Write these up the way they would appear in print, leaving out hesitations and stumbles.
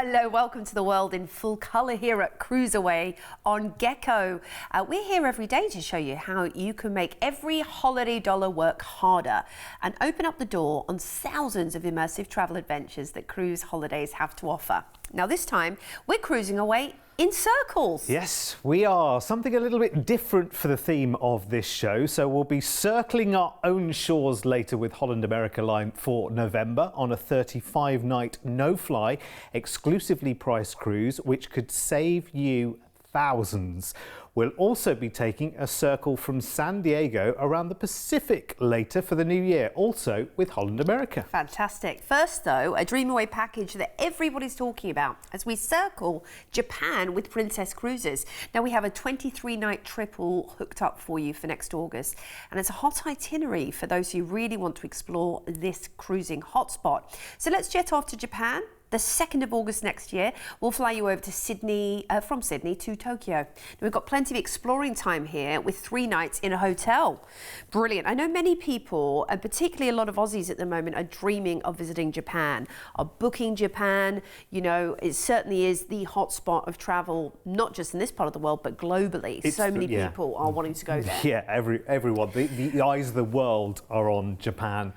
Hello, welcome to the world in full colour here at CruiseAway on Gecko. We're here every day to show you how you can make every holiday dollar work harder and open up the door on thousands of immersive travel adventures that cruise holidays have to offer. Now this time, we're cruising away in circles. Yes, we are. Something a little bit different for the theme of this show. So we'll be circling our own shores later with Holland America Line for November on a 35-night no-fly, exclusively priced cruise, which could save you thousands. We'll also be taking a circle from San Diego around the Pacific later for the new year, also with Holland America. Fantastic. First though, a Dream Away package that everybody's talking about as we circle Japan with Princess Cruises. Now we have a 23-night trip all hooked up for you for next August, and it's a hot itinerary for those who really want to explore this cruising hotspot. So let's jet off to Japan. The 2nd of August next year, we'll fly you over to Sydney, from Sydney to Tokyo. Now, we've got plenty of exploring time here with 3 nights in a hotel. Brilliant. I know many people, and particularly a lot of Aussies at the moment, are dreaming of visiting Japan, are booking Japan. You know, it certainly is the hotspot of travel, not just in this part of the world, but globally. So many people are wanting to go there. Yeah, everyone. The eyes of the world are on Japan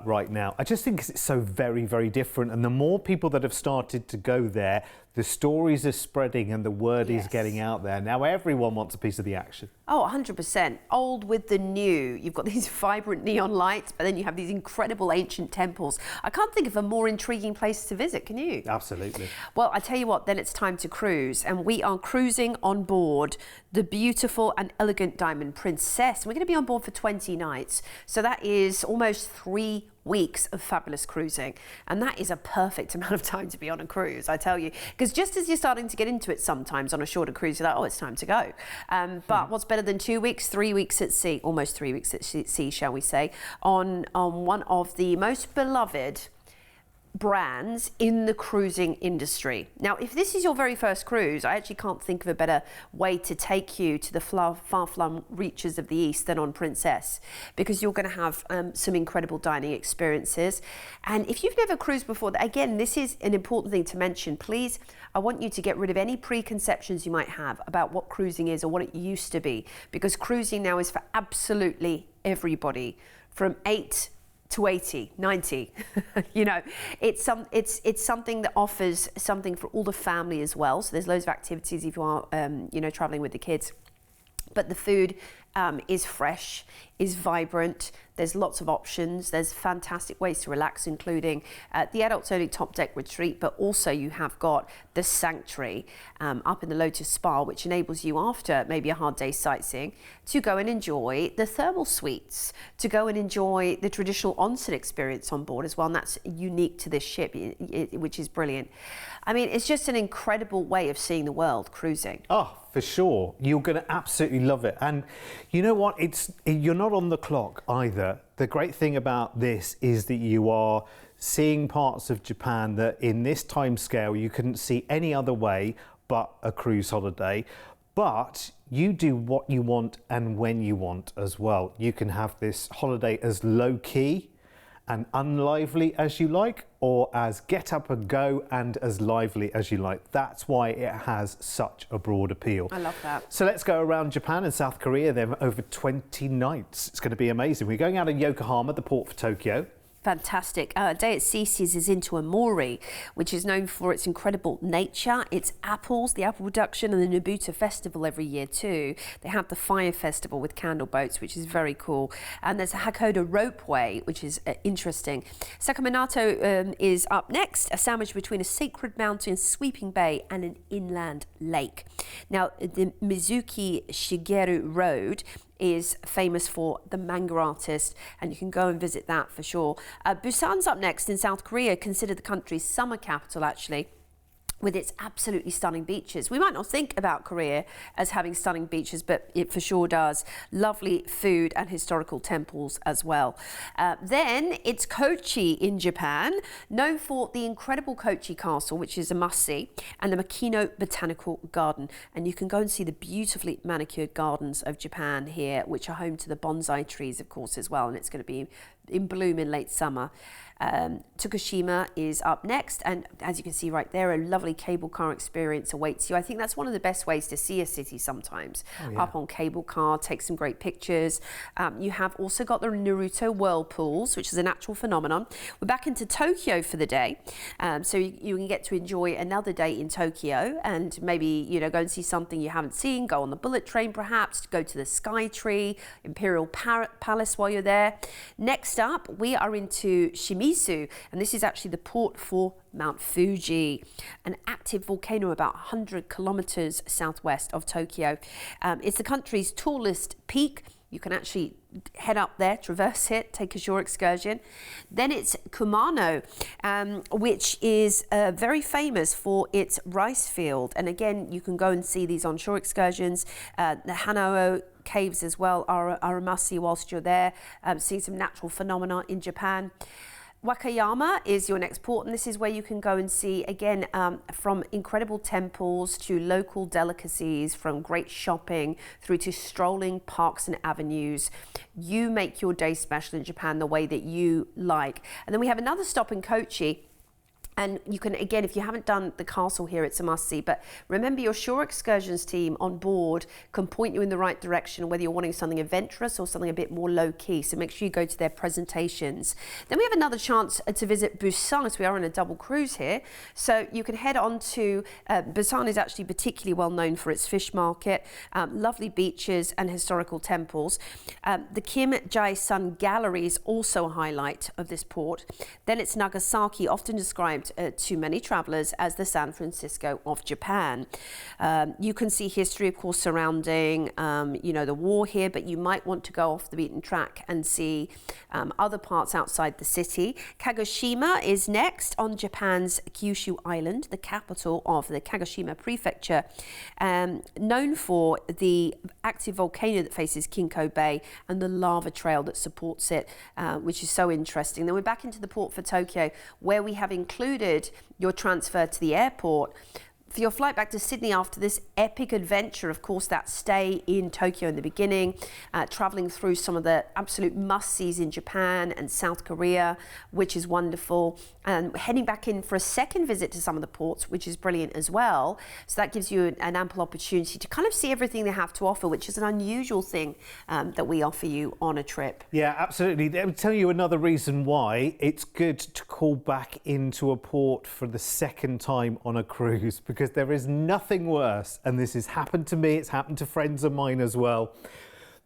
right now. I just think it's so very, very different. And the more people that have started to go there, the stories are spreading and the word is getting out there. Now everyone wants a piece of the action. Oh, 100%. Old with the new. You've got these vibrant neon lights, but then you have these incredible ancient temples. I can't think of a more intriguing place to visit, can you? Absolutely. Well, I tell you what, then it's time to cruise. And we are cruising on board the beautiful and elegant Diamond Princess. We're going to be on board for 20 nights. So that is almost 3 weeks of fabulous cruising, and that is a perfect amount of time to be on a cruise, I tell you, because just as you're starting to get into it sometimes on a shorter cruise, you're like, oh, it's time to go. But what's better than 2 weeks, 3 weeks at sea, almost 3 weeks at sea, shall we say, on one of the most beloved brands in the cruising industry. Now, if this is your very first cruise, I actually can't think of a better way to take you to the far-flung reaches of the East than on Princess, because you're going to have some incredible dining experiences. And if you've never cruised before, again, this is an important thing to mention. Please, I want you to get rid of any preconceptions you might have about what cruising is or what it used to be, because cruising now is for absolutely everybody from 8 to 80, 90, you know, it's something that offers something for all the family as well. So there's loads of activities if you are, you know, traveling with the kids. But the food is fresh, is vibrant. There's lots of options. There's fantastic ways to relax, including the adults only top deck retreat, but also you have got the sanctuary up in the Lotus Spa, which enables you, after maybe a hard day's sightseeing, to go and enjoy the thermal suites, to go and enjoy the traditional onsen experience on board as well. And that's unique to this ship, which is brilliant. I mean, it's just an incredible way of seeing the world, cruising. Oh, for sure. You're going to absolutely love it. And you know what? You're not on the clock either. The great thing about this is that you are seeing parts of Japan that in this time scale you couldn't see any other way but a cruise holiday. But you do what you want and when you want as well. You can have this holiday as low-key and unlively as you like, or as get up and go and as lively as you like. That's why it has such a broad appeal. I love that. So let's go around Japan and South Korea then over 20 nights. It's going to be amazing. We're going out of Yokohama, the port for Tokyo. Fantastic. Day at Cece's is into Amori, which is known for its incredible nature, its apples, the apple production, and the Nobuta Festival every year too. They have the Fire Festival with candle boats, which is very cool. And there's a Hakoda ropeway, which is interesting. Sakaminato is up next, a sandwich between a sacred mountain, sweeping bay, and an inland lake. Now, the Mizuki Shigeru Road is famous for the manga artist, and you can go and visit that for sure. Busan's up next in South Korea, considered the country's summer capital actually. with its absolutely stunning beaches. We might not think about Korea as having stunning beaches, but it for sure does. Lovely food and historical temples as well. Then it's Kochi in Japan, known for the incredible Kochi Castle, which is a must-see, and the Makino Botanical Garden. And you can go and see the beautifully manicured gardens of Japan here, which are home to the bonsai trees, of course, as well. And it's going to be in bloom in late summer. Tokushima is up next, and as you can see right there, a lovely cable car experience awaits you. I think that's one of the best ways to see a city sometimes. Up on cable car, take some great pictures. You have also got the Naruto whirlpools, which is a natural phenomenon. We're back into Tokyo for the day, so you can get to enjoy another day in Tokyo, and maybe go and see something you haven't seen. Go on the bullet train, perhaps go to the Sky Tree, Imperial Palace while you're there. Next up, we are into Shimizu, and this is actually the port for Mount Fuji, an active volcano about 100 kilometers southwest of Tokyo. It's the country's tallest peak. You can actually head up there, traverse it, take a shore excursion. Then it's Kumano, which is very famous for its rice field. And again, you can go and see these onshore excursions. The Hanao caves as well are a must-see whilst you're there, seeing some natural phenomena in Japan. Wakayama is your next port, and this is where you can go and see, again, from incredible temples to local delicacies, from great shopping through to strolling parks and avenues. You make your day special in Japan the way that you like. And then we have another stop in Kochi. And you can, again, if you haven't done the castle here, it's a must-see. But remember, your shore excursions team on board can point you in the right direction, whether you're wanting something adventurous or something a bit more low-key. So make sure you go to their presentations. Then we have another chance to visit Busan, as we are on a double cruise here. So you can head on to, Busan is actually particularly well known for its fish market, lovely beaches and historical temples. The Kim Jae-sun Gallery is also a highlight of this port. Then it's Nagasaki, often described to many travellers as the San Francisco of Japan. You can see history, of course, surrounding the war here, but you might want to go off the beaten track and see other parts outside the city. Kagoshima is next on Japan's Kyushu Island, the capital of the Kagoshima Prefecture, known for the active volcano that faces Kinko Bay and the lava trail that supports it, which is so interesting. Then we're back into the port for Tokyo, where we have included your transfer to the airport. For your flight back to Sydney after this epic adventure, of course, that stay in Tokyo in the beginning, travelling through some of the absolute must-sees in Japan and South Korea, which is wonderful, and heading back in for a second visit to some of the ports, which is brilliant as well. So that gives you an ample opportunity to kind of see everything they have to offer, which is an unusual thing that we offer you on a trip. Yeah, absolutely. Let me tell you another reason why it's good to call back into a port for the second time on a cruise, because there is nothing worse, and this has happened to me, it's happened to friends of mine as well,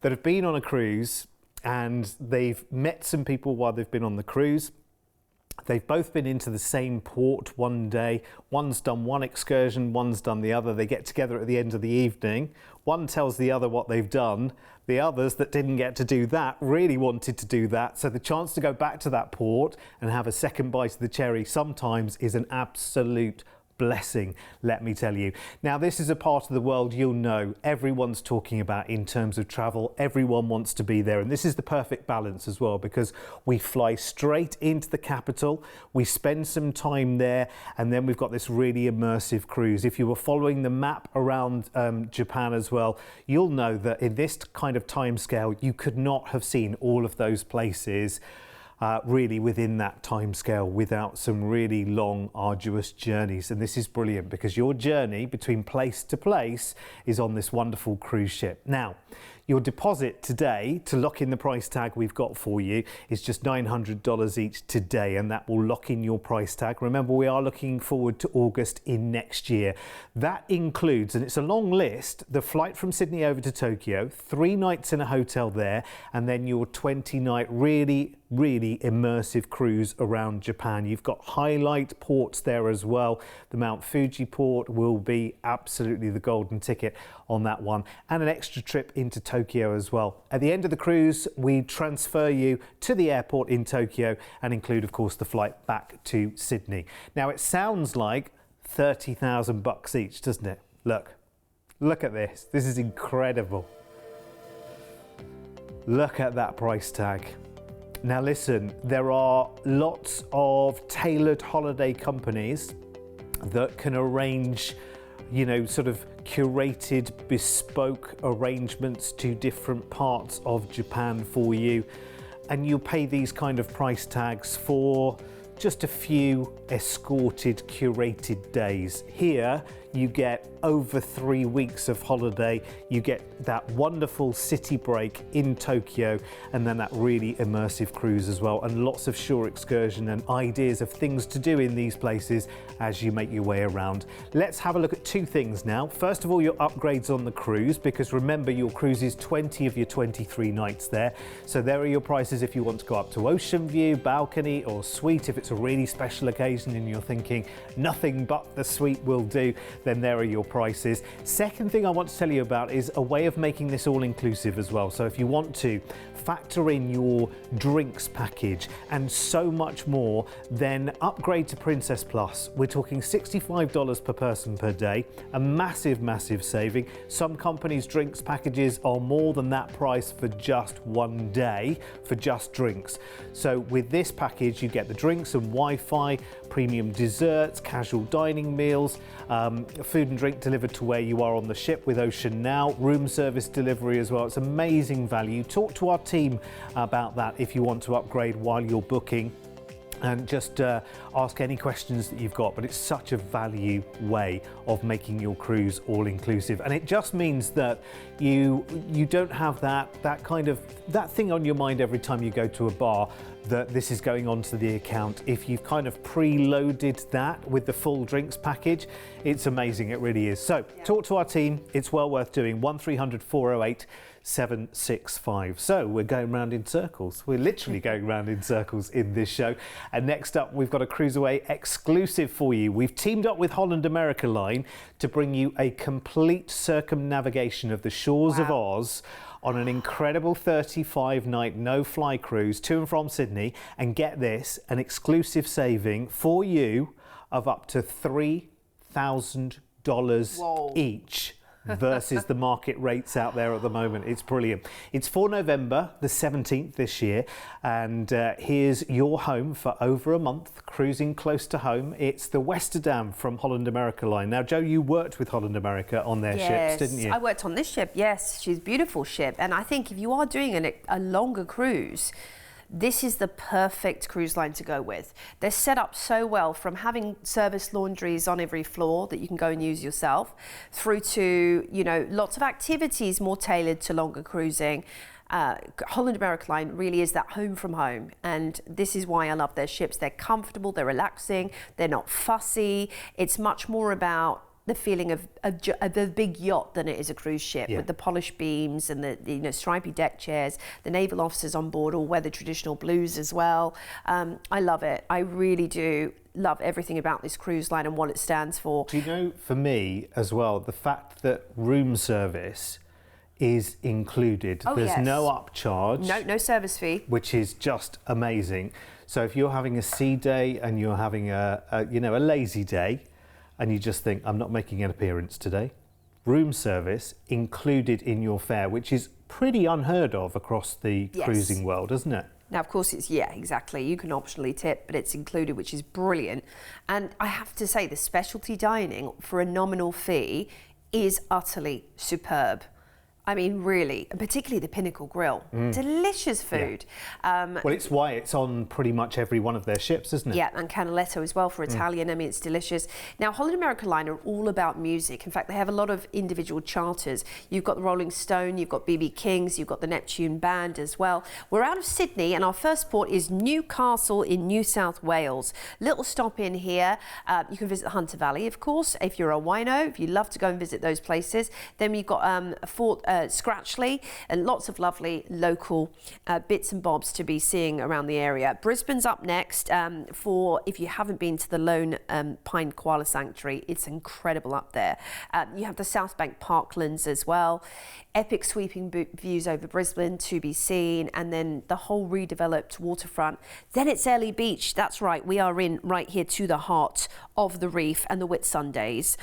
that have been on a cruise and they've met some people while they've been on the cruise. They've both been into the same port one day. One's done one excursion, one's done the other. They get together at the end of the evening. One tells the other what they've done. The others that didn't get to do that really wanted to do that. So the chance to go back to that port and have a second bite of the cherry sometimes is an absolute blessing, let me tell you. Now, this is a part of the world you'll know everyone's talking about in terms of travel. Everyone wants to be there, and this is the perfect balance as well, because we fly straight into the capital, we spend some time there, and then we've got this really immersive cruise. If you were following the map around Japan as well, you'll know that in this kind of time scale, you could not have seen all of those places really within that time scale without some really long, arduous journeys. And this is brilliant because your journey between place to place is on this wonderful cruise ship. Now, your deposit today to lock in the price tag we've got for you is just $900 each today, and that will lock in your price tag. Remember, we are looking forward to August in next year. That includes, and it's a long list, the flight from Sydney over to Tokyo, 3 nights in a hotel there, and then your 20-night really immersive cruise around Japan. You've got highlight ports there as well. The Mount Fuji port will be absolutely the golden ticket on that one, and an extra trip into Tokyo as well. At the end of the cruise, we transfer you to the airport in Tokyo and include, of course, the flight back to Sydney. Now, it sounds like $30,000 each, doesn't it? Look at this. This is incredible. Look at that price tag. Now listen, there are lots of tailored holiday companies that can arrange, you know, sort of curated, bespoke arrangements to different parts of Japan for you. And you pay these kind of price tags for just a few escorted, curated days. Here, you get over 3 weeks of holiday. You get that wonderful city break in Tokyo, and then that really immersive cruise as well, and lots of shore excursion and ideas of things to do in these places as you make your way around. Let's have a look at two things now. First of all, your upgrades on the cruise, because remember, your cruise is 20 of your 23 nights there. So there are your prices if you want to go up to ocean view, balcony, or suite. If it's a really special occasion and you're thinking nothing but the suite will do, then there are your prices. Second thing I want to tell you about is a way of making this all inclusive as well. So if you want to factor in your drinks package and so much more, then upgrade to Princess Plus. We're talking $65 per person per day, a massive saving. Some companies' drinks packages are more than that price for just one day for just drinks. So with this package, you get the drinks and Wi-Fi, premium desserts, casual dining meals, food and drink delivered to where you are on the ship with Ocean Now, room service delivery as well. It's amazing value. Talk to our team about that if you want to upgrade while you're booking, and just ask any questions that you've got. But it's such a value way of making your cruise all inclusive, and it just means that you don't have that kind of thing on your mind every time you go to a bar that this is going onto the account. If you've kind of preloaded that with the full drinks package, it's amazing. It really is. So talk to our team. It's well worth doing. 1300 408 765. So we're going round in circles. We're literally going round in circles in this show. And next up, we've got a CruiseAway exclusive for you. We've teamed up with Holland America Line to bring you a complete circumnavigation of the shores of Oz on an incredible 35-night no-fly cruise to and from Sydney. And get this, an exclusive saving for you of up to $3,000 each versus the market rates out there at the moment. It's brilliant. It's for November the 17th this year, and here's your home for over a month, cruising close to home. It's the Westerdam from Holland America Line. Now, Joe, you worked with Holland America on their ships, didn't you? I worked on this ship, yes. She's a beautiful ship, and I think if you are doing a longer cruise, this is the perfect cruise line to go with. They're set up so well, from having service laundries on every floor that you can go and use yourself, through to, you know, lots of activities more tailored to longer cruising. Holland America Line really is that home from home, and this is why I love their ships. They're comfortable, they're relaxing, they're not fussy. It's much more about the feeling of a big yacht than it is a cruise ship, with the polished beams and the stripy deck chairs. The naval officers on board all wear the traditional blues as well. I love it. I really do love everything about this cruise line and what it stands for. Do you know, for me as well, the fact that room service is included. There's no upcharge. No service fee. Which is just amazing. So if you're having a sea day and you're having a lazy day, and you just think, I'm not making an appearance today, room service included in your fare, which is pretty unheard of across the cruising world, isn't it? Now, of course, exactly. You can optionally tip, but it's included, which is brilliant. And I have to say, the specialty dining for a nominal fee is utterly superb. I mean, really, particularly the Pinnacle Grill. Delicious food. Well, it's why it's on pretty much every one of their ships, isn't it? Yeah, and Canaletto as well for Italian. I mean, it's delicious. Now, Holland America Line are all about music. In fact, they have a lot of individual charters. You've got the Rolling Stone, you've got BB King's, you've got the Neptune Band as well. We're out of Sydney, and our first port is Newcastle in New South Wales. Little stop in here. You can visit the Hunter Valley, of course, if you're a wino, if you love to go and visit those places. Then we've got Scratchley, and lots of lovely local bits and bobs to be seeing around the area. Brisbane's up next for, if you haven't been to the Lone Pine Koala Sanctuary, it's incredible up there. You have the South Bank Parklands as well. Epic sweeping views over Brisbane to be seen, and then the whole redeveloped waterfront. Then it's Airlie Beach. That's right, we are in right here to the heart of the reef and the Whitsundays.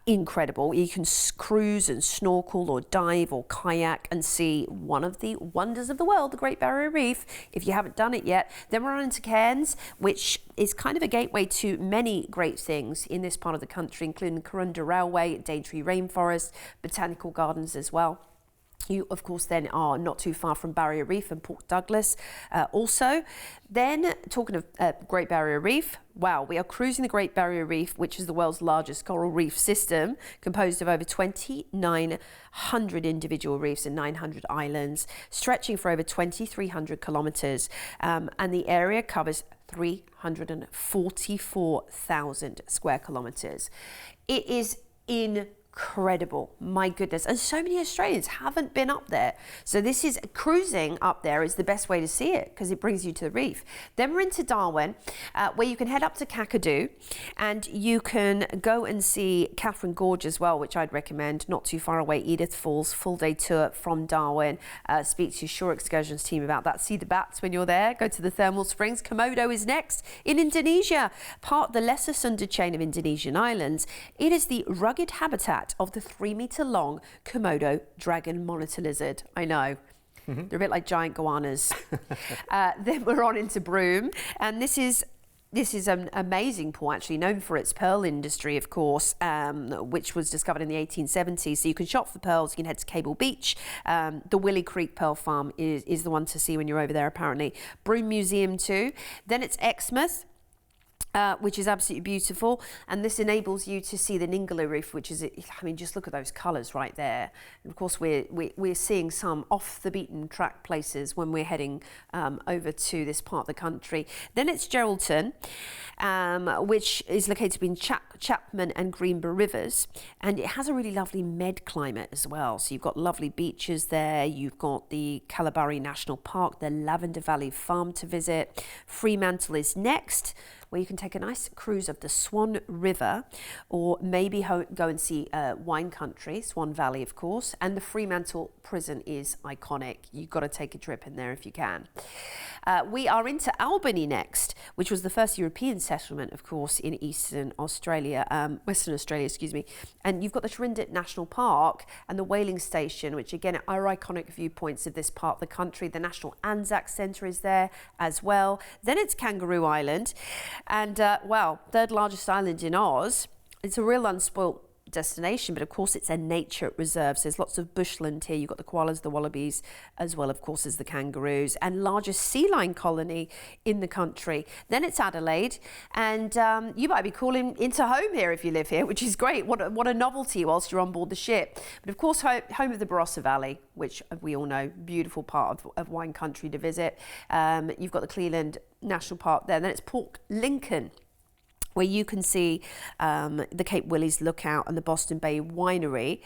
Incredible. You can cruise and snorkel or dive or kayak and see one of the wonders of the world, the Great Barrier Reef, if you haven't done it yet. Then we're on into Cairns, which is kind of a gateway to many great things in this part of the country, including the Corunda Railway, Daintree Rainforest, botanical gardens as well. You, of course, then are not too far from Barrier Reef and Port Douglas also. Then, talking of Great Barrier Reef, wow, we are cruising the Great Barrier Reef, which is the world's largest coral reef system, composed of over 2,900 individual reefs and 900 islands, stretching for over 2,300 kilometres. And the area covers 344,000 square kilometres. It is incredible, my goodness, and so many Australians haven't been up there. So this is cruising up there is the best way to see it, because it brings you to the reef. Then we're into Darwin, where you can head up to Kakadu, and you can go and see Catherine Gorge as well, which I'd recommend. Not too far away, Edith Falls, full day tour from Darwin. Speak to your Shore Excursions team about that. See the bats when you're there. Go to the thermal springs. Komodo is next in Indonesia, part of the Lesser Sunda chain of Indonesian islands. It is the rugged habitat of the 3-metre-long Komodo dragon monitor lizard. I know. Mm-hmm. They're a bit like giant goannas. Then we're on into Broome, and this is an amazing port, actually known for its pearl industry, of course, which was discovered in the 1870s. So you can shop for pearls. You can head to Cable Beach. The Willie Creek Pearl Farm is the one to see when you're over there, apparently. Broome Museum too. Then it's Exmouth, which is absolutely beautiful, and this enables you to see the Ningaloo Reef, which is, I mean, just look at those colours right there. And of course, we're seeing some off the beaten track places when we're heading over to this part of the country. Then it's Geraldton, which is located between Chapman and Greenborough Rivers, and it has a really lovely med climate as well. So you've got lovely beaches there. You've got the Kalabari National Park, the Lavender Valley Farm to visit. Fremantle is next, where you can take a nice cruise of the Swan River, or maybe go and see wine country, Swan Valley, of course. And the Fremantle Prison is iconic. You've got to take a trip in there if you can. We are into Albany next, which was the first European settlement, of course, in Western Australia, excuse me. And you've got the Trindit National Park and the whaling station, which again are iconic viewpoints of this part of the country. The National Anzac Centre is there as well. Then it's Kangaroo Island, and well, third largest island in Oz. It's a real unspoilt destination, but of course it's a nature reserve, so there's lots of bushland here. You've got the koalas, the wallabies, as well, of course, as the kangaroos, and largest sea lion colony in the country. Then it's Adelaide, and you might be calling into home here if you live here, which is great. What a novelty whilst you're on board the ship. But of course, home of the Barossa Valley, which we all know, beautiful part of wine country to visit. You've got the Cleland National Park there. Then it's Port Lincoln, where you can see the Cape Willys Lookout and the Boston Bay Winery.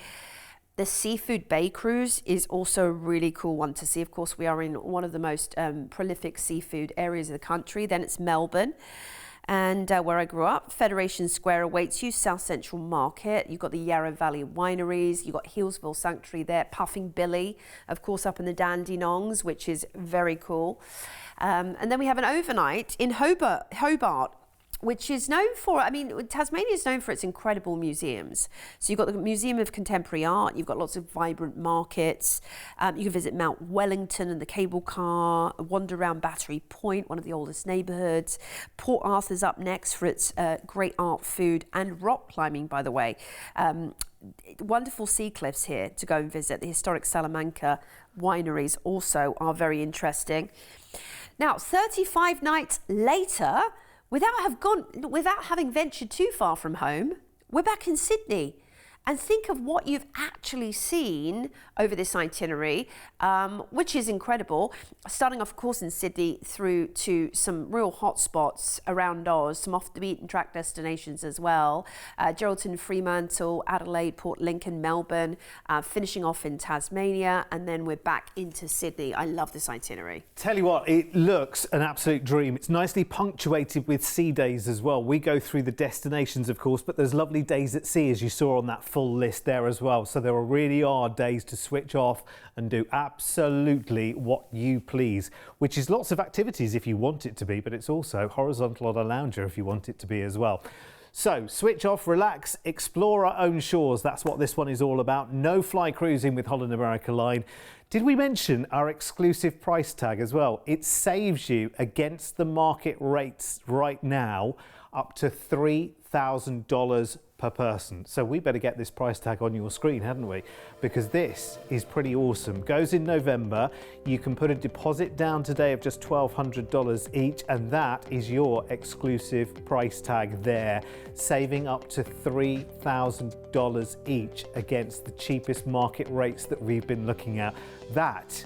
The Seafood Bay Cruise is also a really cool one to see. Of course, we are in one of the most prolific seafood areas of the country. Then it's Melbourne, and where I grew up. Federation Square awaits you, South Central Market. You've got the Yarra Valley Wineries. You've got Hillsville Sanctuary there, Puffing Billy, of course, up in the Dandenongs, which is very cool. And then we have an overnight in Hobart, which is known for, I mean, Tasmania is known for its incredible museums. So you've got the Museum of Contemporary Art, you've got lots of vibrant markets, you can visit Mount Wellington and the cable car, wander around Battery Point, one of the oldest neighbourhoods. Port Arthur's up next for its great art, food and rock climbing, by the way. Wonderful sea cliffs here to go and visit. The historic Salamanca wineries also are very interesting. Now, 35 nights later, without having ventured too far from home, we're back in Sydney. and think of what you've actually seen over this itinerary, which is incredible. Starting off, of course, in Sydney through to some real hot spots around Oz, some off the beaten track destinations as well. Geraldton, Fremantle, Adelaide, Port Lincoln, Melbourne, finishing off in Tasmania, and then we're back into Sydney. I love this itinerary. Tell you what, it looks an absolute dream. It's nicely punctuated with sea days as well. We go through the destinations, of course, but there's lovely days at sea, as you saw on that full list there as well. So there really are days to switch off and do absolutely what you please, which is lots of activities if you want it to be, but it's also horizontal on a lounger if you want it to be as well. So switch off, relax, explore our own shores. That's what this one is all about. No fly cruising with Holland America Line. Did we mention our exclusive price tag as well? It saves you against the market rates right now up to $3,000 per person. So we better get this price tag on your screen, hadn't we? Because this is pretty awesome. Goes in November. You can put a deposit down today of just $1,200 each, and that is your exclusive price tag there, saving up to $3,000 each against the cheapest market rates that we've been looking at. That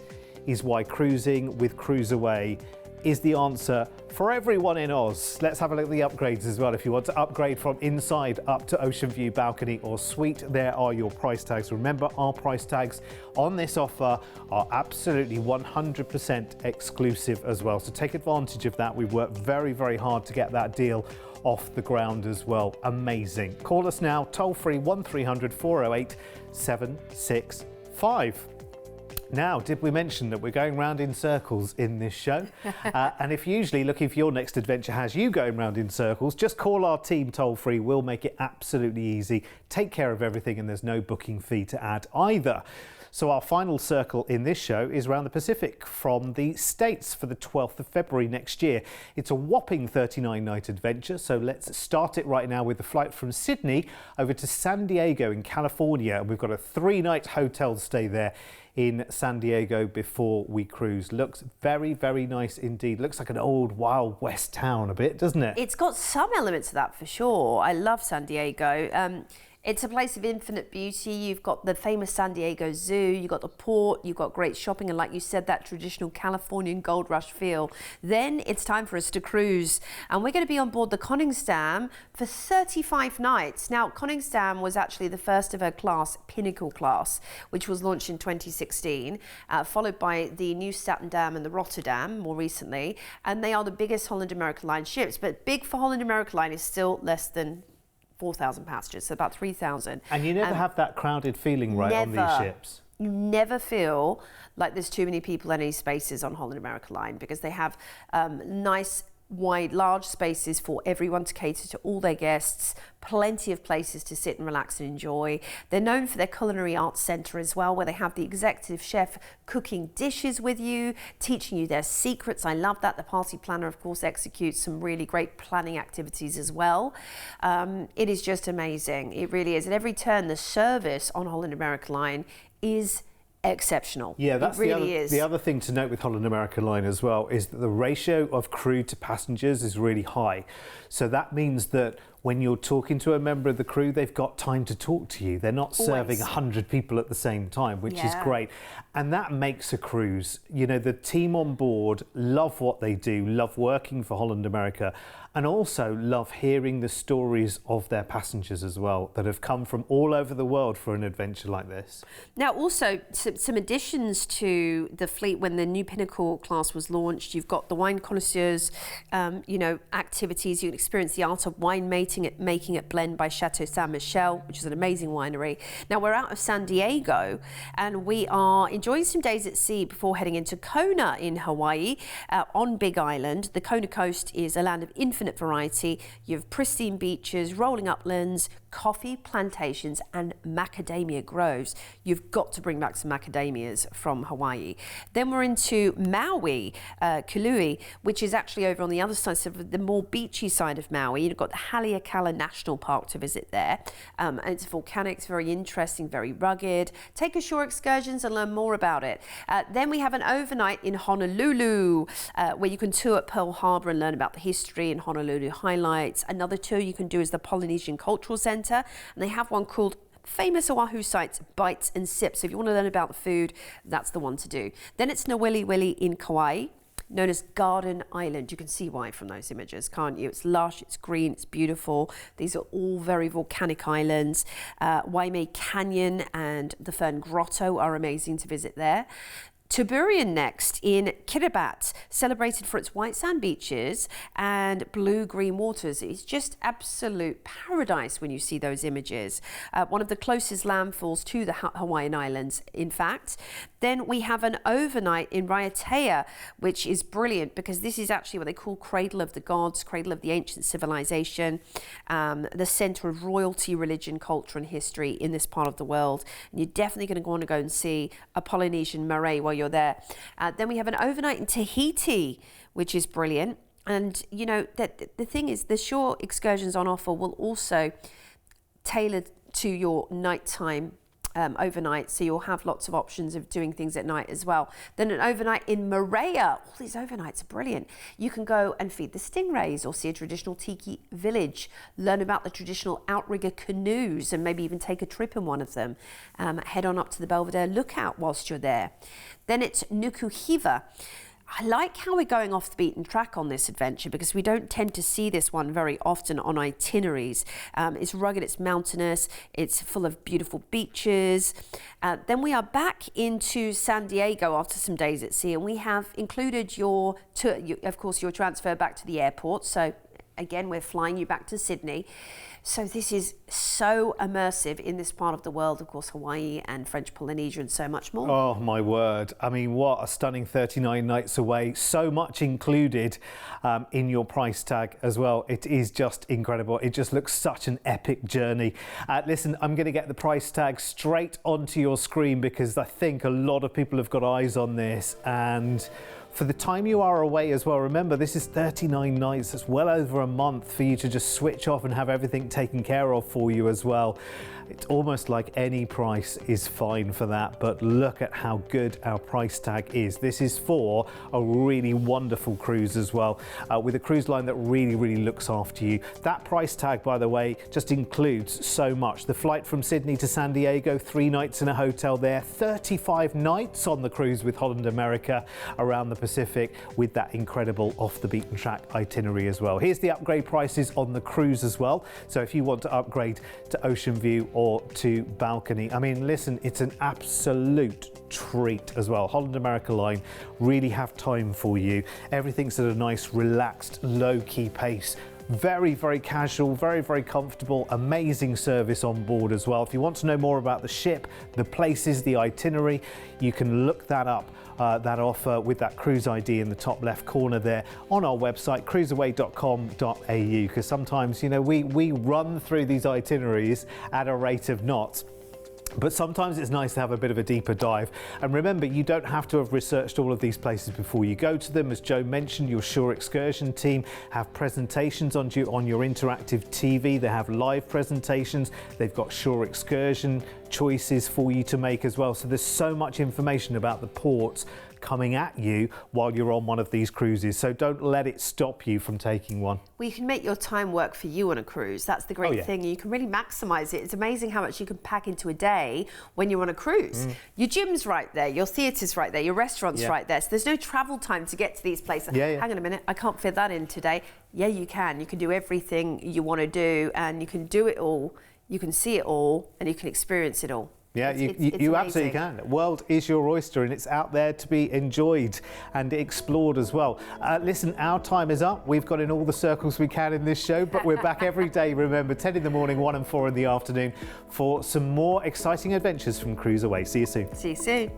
is why cruising with CruiseAway is the answer for everyone in Oz. Let's have a look at the upgrades as well. If you want to upgrade from inside up to ocean view, balcony or suite, there are your price tags. Remember, our price tags on this offer are absolutely 100% exclusive as well. So take advantage of that. We've worked very, very hard to get that deal off the ground as well. Amazing. Call us now, toll free 1300 408 765. Now, did we mention that we're going round in circles in this show? And if usually looking for your next adventure has you going round in circles, just call our team toll free. We'll make it absolutely easy. Take care of everything, and there's no booking fee to add either. So our final circle in this show is around the Pacific from the States for the 12th of February next year. It's a whopping 39-night adventure, so let's start it right now with the flight from Sydney over to San Diego in California. And we've got a 3-night hotel stay there in San Diego before we cruise. Looks very, very nice indeed. Looks like an old Wild West town a bit, doesn't it? It's got some elements of that for sure. I love San Diego. It's a place of infinite beauty. You've got the famous San Diego Zoo, you've got the port, you've got great shopping, and like you said, that traditional Californian gold rush feel. Then it's time for us to cruise, and we're going to be on board the Koningsdam for 35 nights. Now, Koningsdam was actually the first of her class, Pinnacle class, which was launched in 2016, followed by the New Statendam and the Rotterdam more recently, and they are the biggest Holland America Line ships. But big for Holland America Line is still less than 4,000 passengers, so about 3,000. And you never have that crowded feeling, right, on these ships? You never feel like there's too many people in any spaces on Holland America Line, because they have nice, wide, large spaces for everyone to cater to all their guests, plenty of places to sit and relax and enjoy. They're known for their culinary arts centre as well, where they have the executive chef cooking dishes with you, teaching you their secrets. I love that. The party planner, of course, executes some really great planning activities as well. It is just amazing. It really is. At every turn, the service on Holland America Line is exceptional. Yeah, that's it really is. The other thing to note with Holland America Line as well is that the ratio of crew to passengers is really high. So that means that when you're talking to a member of the crew, they've got time to talk to you. They're not serving 100 people at the same time, which is great. And that makes a cruise. You know, the team on board love what they do, love working for Holland America, and also love hearing the stories of their passengers as well that have come from all over the world for an adventure like this. Now, also, some additions to the fleet when the new Pinnacle class was launched. You've got the wine connoisseurs, activities. You can experience the art of wine making it blend by Chateau Saint Michel, which is an amazing winery. Now, we're out of San Diego, and we are enjoying some days at sea before heading into Kona in Hawaii, on Big Island. The Kona coast is a land of infinite variety. You have pristine beaches, rolling uplands, coffee plantations and macadamia groves. You've got to bring back some macadamias from Hawaii. Then we're into Maui, Kilauea, which is actually over on the other side, so the more beachy side of Maui. You've got the Haleakala National Park to visit there. And it's volcanic, it's very interesting, very rugged. Take ashore excursions and learn more about it. Then we have an overnight in Honolulu, where you can tour at Pearl Harbor and learn about the history and Honolulu highlights. Another tour you can do is the Polynesian Cultural Centre, and they have one called famous Oahu sites, Bites and Sips. So if you want to learn about the food, that's the one to do. Then it's Nawili Wili in Kauai, known as Garden Island. You can see why from those images, can't you? It's lush, it's green, it's beautiful. These are all very volcanic islands. Waimea Canyon and the Fern Grotto are amazing to visit there. Tiburian next in Kiribati, celebrated for its white sand beaches and blue-green waters. It's just absolute paradise when you see those images. One of the closest landfalls to the Hawaiian Islands, in fact. Then we have an overnight in Raiatea, which is brilliant because this is actually what they call Cradle of the Gods, Cradle of the Ancient Civilization, the center of royalty, religion, culture and history in this part of the world. And you're definitely going to want to go and see a Polynesian marae while you're there. Then we have an overnight in Tahiti, which is brilliant. And you know, the thing is, the shore excursions on offer will also tailor to your nighttime overnight, so you'll have lots of options of doing things at night as well. Then an overnight in Moorea. All these overnights are brilliant. You can go and feed the stingrays or see a traditional tiki village, learn about the traditional outrigger canoes and maybe even take a trip in one of them. Head on up to the Belvedere Lookout whilst you're there. Then it's Nukuhiva. I like how we're going off the beaten track on this adventure because we don't tend to see this one very often on itineraries. It's rugged, it's mountainous, it's full of beautiful beaches. Then we are back into San Diego after some days at sea, and we have included your transfer back to the airport. So again, we're flying you back to Sydney. So this is so immersive in this part of the world, of course, Hawaii and French Polynesia and so much more. Oh, my word. I mean, what a stunning 39 nights away. So much included in your price tag as well. It is just incredible. It just looks such an epic journey. Listen, I'm going to get the price tag straight onto your screen because I think a lot of people have got eyes on this. And for the time you are away as well, remember this is 39 nights, it's well over a month for you to just switch off and have everything taken care of for you as well. It's almost like any price is fine for that, but look at how good our price tag is. This is for a really wonderful cruise as well, with a cruise line that really looks after you. That price tag, by the way, just includes so much. The flight from Sydney to San Diego, 3 nights in a hotel there, 35 nights on the cruise with Holland America around the Pacific with that incredible off the beaten track itinerary as well. Here's the upgrade prices on the cruise as well. So if you want to upgrade to Ocean View or to balcony, I mean, listen, it's an absolute treat as well. Holland America Line really have time for you. Everything's at a nice, relaxed, low-key pace. Very casual, very comfortable, amazing service on board as well. If you want to know more about the ship, the places, the itinerary, you can look that up, that offer with that cruise ID in the top left corner there on our website, cruiseaway.com.au, because sometimes, you know, we run through these itineraries at a rate of knots. But sometimes it's nice to have a bit of a deeper dive. And remember, you don't have to have researched all of these places before you go to them. As Joe mentioned, your Shore Excursion team have presentations on your interactive TV. They have live presentations. They've got Shore Excursion choices for you to make as well. So there's so much information about the ports coming at you while you're on one of these cruises. So don't let it stop you from taking one. Well, you can make your time work for you on a cruise. That's the great thing. You can really maximize it. It's amazing how much you can pack into a day when you're on a cruise. Your gym's right there, your theatre's right there, your restaurant's right there. So there's no travel time to get to these places. Hang on a minute, I can't fit that in today. Yeah, you can. You can do everything you want to do, and you can do it all. You can see it all, and you can experience it all. Yeah, you absolutely can. The world is your oyster, and it's out there to be enjoyed and explored as well. Listen, our time is up. We've got in all the circles we can in this show, but we're back every day, remember, 10 in the morning, 1 and 4 in the afternoon, for some more exciting adventures from CruiseAway. See you soon. See you soon.